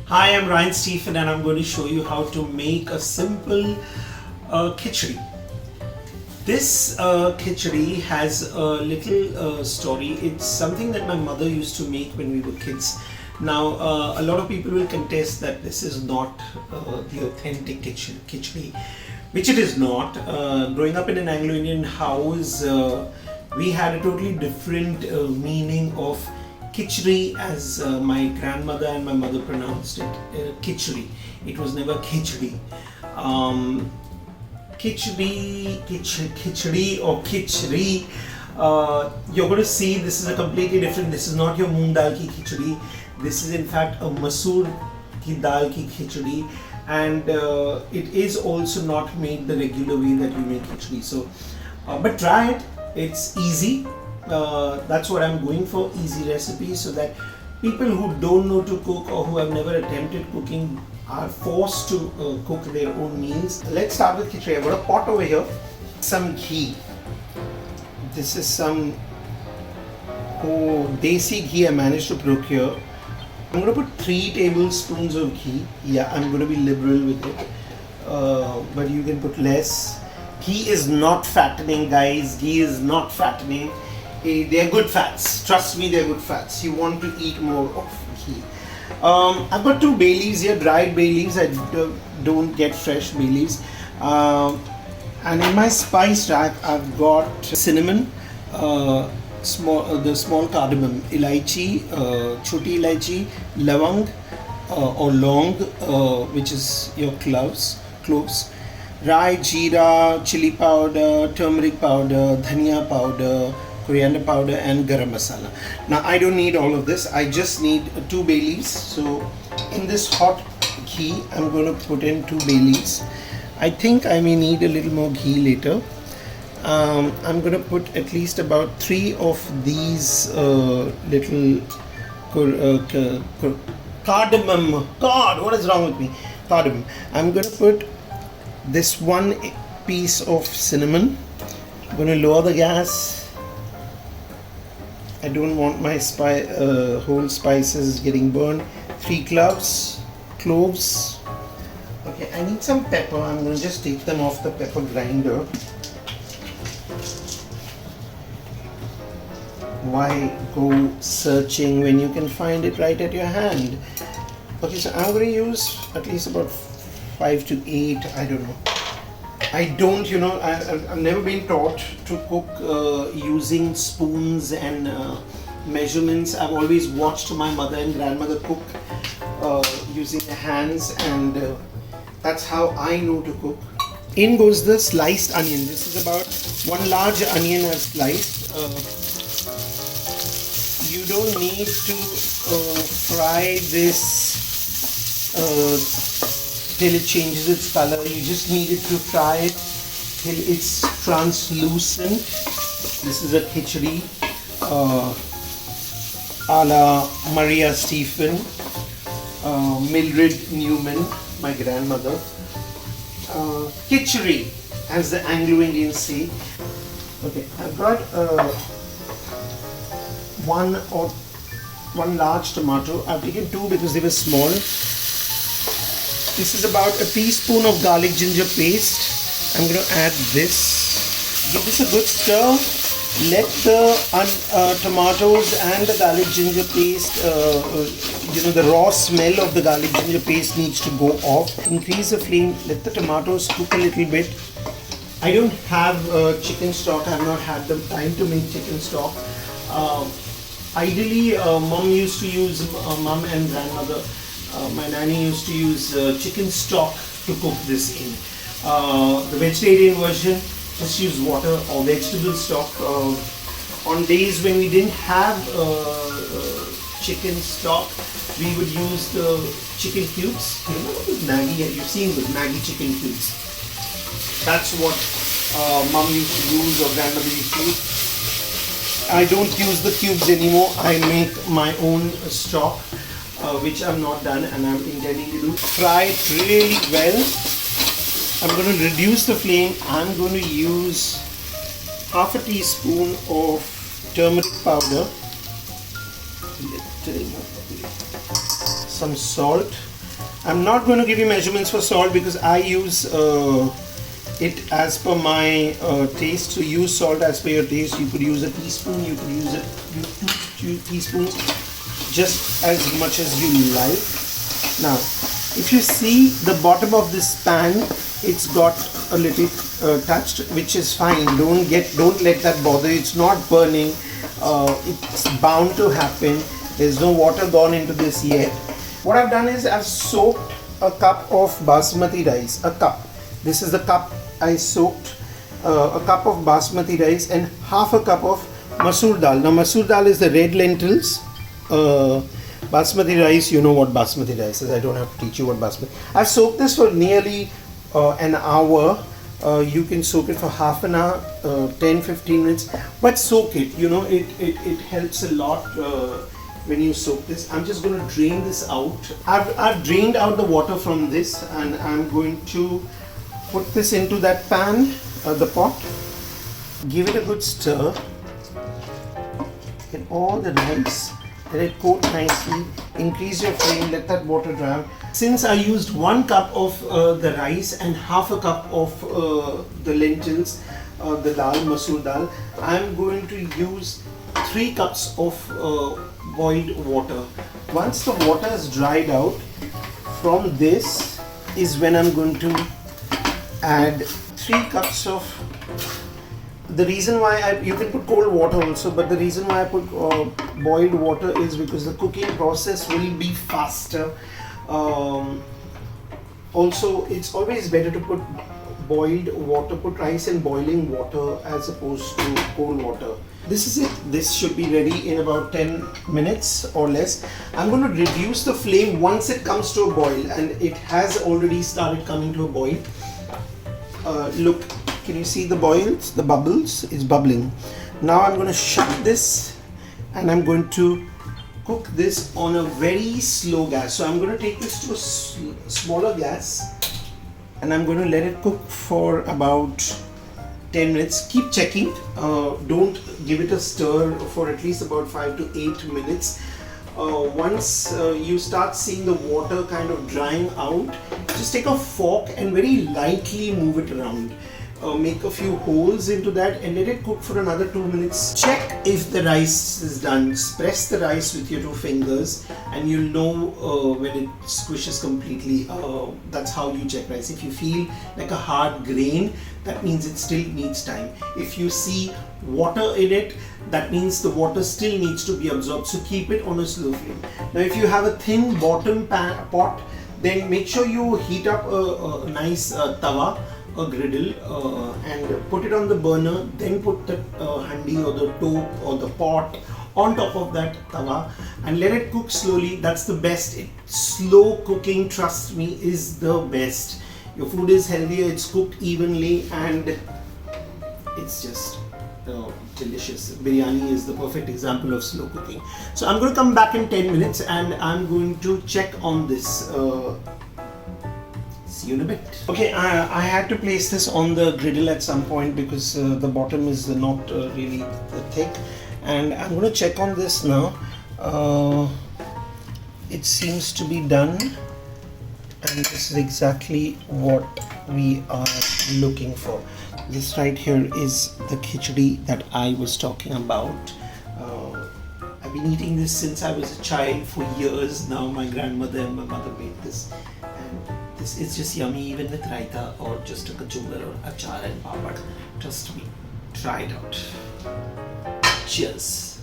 Hi, I'm Ryan Stephen and I'm going to show you how to make a simple khichdi. This khichdi has a little story. It's something that my mother used to make when we were kids. Now, a lot of people will contest that this is not the authentic khichdi, which it is not. Growing up in an Anglo-Indian house, we had a totally different meaning of Khichdi as my grandmother and my mother pronounced it, Khichdi. It was never Khichdi. Khichdi or Khichdi. You're going to see this is a completely different. This is not your moong dal ki khichdi. This is in fact a Masoor ki dal ki khichdi, and it is also not made the regular way that you make khichdi. So, but try it. It's easy. That's what I'm going for, easy recipes, so that people who don't know to cook or who have never attempted cooking are forced to cook their own meals. Let's start with khichdi. I've got a pot over here, some ghee. This is some desi ghee I managed to procure. I'm going to put 3 tablespoons of ghee. Yeah, I'm going to be liberal with it, but you can put less. Ghee is not fattening, guys. Ghee is not fattening. They're good fats. Trust me, they're good fats. You want to eat more of ghee. I've got 2 bay leaves here, dried bay leaves. I don't get fresh bay leaves. And in my spice rack, I've got cinnamon, the small cardamom, ilaichi, choti ilaichi, lavang or long, which is your cloves, rai, jeera, chili powder, turmeric powder, dhania powder, coriander powder and garam masala. Now I don't need all of this, I just need 2 bay leaves. So in this hot ghee I'm going to put in 2 bay leaves. I think I may need a little more ghee later. I'm going to put at least about 3 of these little cardamom. God, what is wrong with me? Cardamom. I'm going to put this 1 piece of cinnamon. I'm going to lower the gas. I don't want my whole spices getting burned. 3 cloves. Okay, I need some pepper. I'm going to just take them off the pepper grinder. Why go searching when you can find it right at your hand? Okay, so I'm going to use at least about 5 to 8. I don't know. I don't, I've never been taught to cook using spoons and measurements. I've always watched my mother and grandmother cook using their hands, and that's how I know to cook. In goes the sliced onion. This is about 1 large onion I've sliced. You don't need to fry this till it changes its color. You just need it to fry it till it's translucent. This is a khichdi a la Maria Stephen, Mildred Newman, my grandmother. Khichdi, as the Anglo-Indians say. Okay, I've got 1 large tomato. I've taken 2 because they were small. This is about a teaspoon of garlic ginger paste. I'm going to add this. Give this a good stir. Let the tomatoes and the garlic ginger paste, the raw smell of the garlic ginger paste needs to go off. Increase the flame. Let the tomatoes cook a little bit. I don't have chicken stock. I have not had the time to make chicken stock. Ideally, mom used to use, mom and grandmother, my nanny used to use chicken stock to cook this in. The vegetarian version, just use water or vegetable stock. On days when we didn't have chicken stock, we would use the chicken cubes. You know, with Maggi, you've seen with Maggi chicken cubes. That's what mom used to use or grandmother used to use. I don't use the cubes anymore. I make my own stock, which I'm not done and I'm intending to do. Fry it really well. I'm going to reduce the flame. I'm going to use half a teaspoon of turmeric powder, some salt, I'm not going to give you measurements for salt because I use it as per my taste. So use salt as per your taste. You could use a teaspoon, you could use it two teaspoons, just as much as you like. Now, if you see the bottom of this pan, it's got a little touched, which is fine. Don't let that bother. It's not burning. It's bound to happen. There's no water gone into this yet. What I've done is I've soaked a cup of basmati rice. A cup. This is the cup I soaked. A cup of basmati rice and half a cup of Masoor dal. Now Masoor dal is the red lentils. Basmati rice, you know what basmati rice is. I don't have to teach you what basmati. I've soaked this for nearly an hour. You can soak it for half an hour, 10-15 minutes, but soak it. You know, it helps a lot when you soak this. I'm just going to drain this out. I've drained out the water from this, and I'm going to put this into that pan, the pot. Give it a good stir. Get all the rice. Let it coat nicely. Increase your flame. Let that water dry out. Since I used 1 cup of the rice and half a cup of the lentils, the dal, Masoor dal, I'm going to use 3 cups of boiled water. Once the water is dried out, from this is when I'm going to add 3 cups of. The reason why you can put cold water also, but the reason why I put boiled water is because the cooking process will be faster. Also, it's always better to put boiled water, put rice in boiling water as opposed to cold water. This is it. This should be ready in about 10 minutes or less. I'm going to reduce the flame once it comes to a boil, and it has already started coming to a boil. Look, can you see the boils, the bubbles? It's bubbling. Now I'm going to shut this and I'm going to cook this on a very slow gas. So I'm going to take this to a smaller gas and I'm going to let it cook for about 10 minutes. Keep checking. Don't give it a stir for at least about 5 to 8 minutes. Once you start seeing the water kind of drying out, just take a fork and very lightly move it around. Make a few holes into that and let it cook for another 2 minutes. Check if the rice is done. Press the rice with your 2 fingers and you'll know when it squishes completely. That's how you check rice. If you feel like a hard grain, that means it still needs time. If you see water in it, that means the water still needs to be absorbed. So keep it on a slow flame. Now if you have a thin bottom pot, then make sure you heat up a nice tawa, a griddle, and put it on the burner. Then put the handi or the tope or the pot on top of that tawa and let it cook slowly. That's the best. Slow cooking, trust me, is the best. Your food is healthier, it's cooked evenly, and it's just delicious. Biryani is the perfect example of slow cooking. So I'm going to come back in 10 minutes and I'm going to check on this. See you in a bit. Okay, I had to place this on the griddle at some point because the bottom is not really thick, and I'm going to check on this now. It seems to be done, and this is exactly what we are looking for. This right here is the khichdi that I was talking about. I've been eating this since I was a child for years now. My grandmother and my mother made this, and this is just yummy even with raita or just a kachumbar or achar and papad. Trust me, try it out. Cheers.